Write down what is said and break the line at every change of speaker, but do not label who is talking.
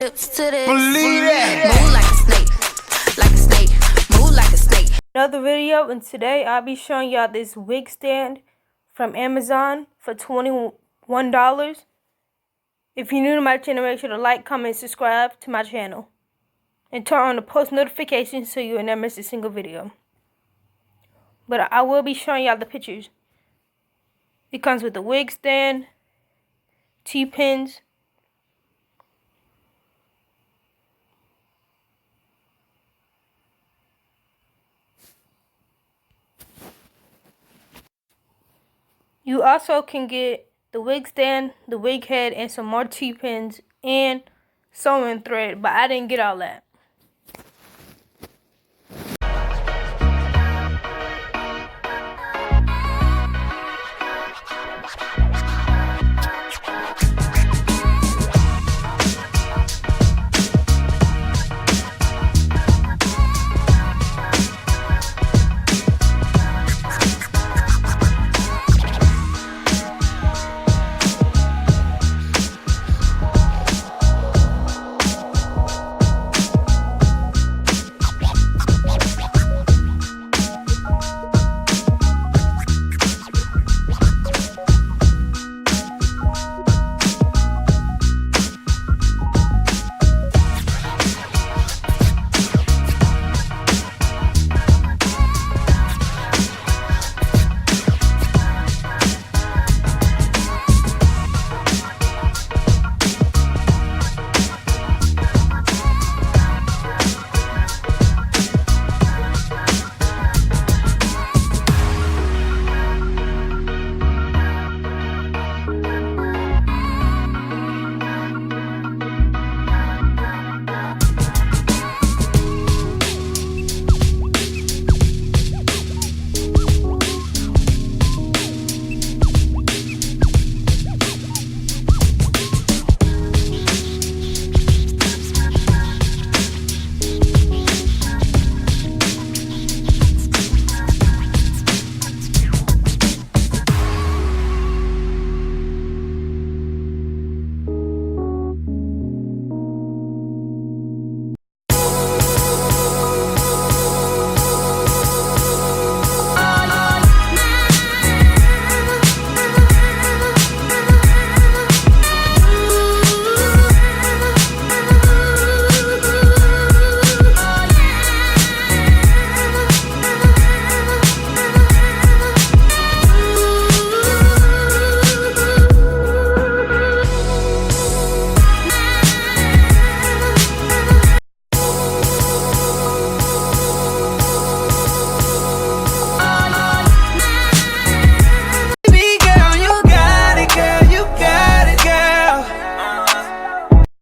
Believe it. Move like a snake, like a snake, move like a snake.
Another video, and today I'll be showing y'all this wig stand from Amazon for $21. If you're new to my channel, make sure to like, comment, subscribe to my channel. And turn on the post notifications so you will never miss a single video. But I will be showing y'all the pictures. It comes with the wig stand, T-pins, you also can get the wig stand, the wig head, and some more T-pins and sewing thread, but I didn't get all that.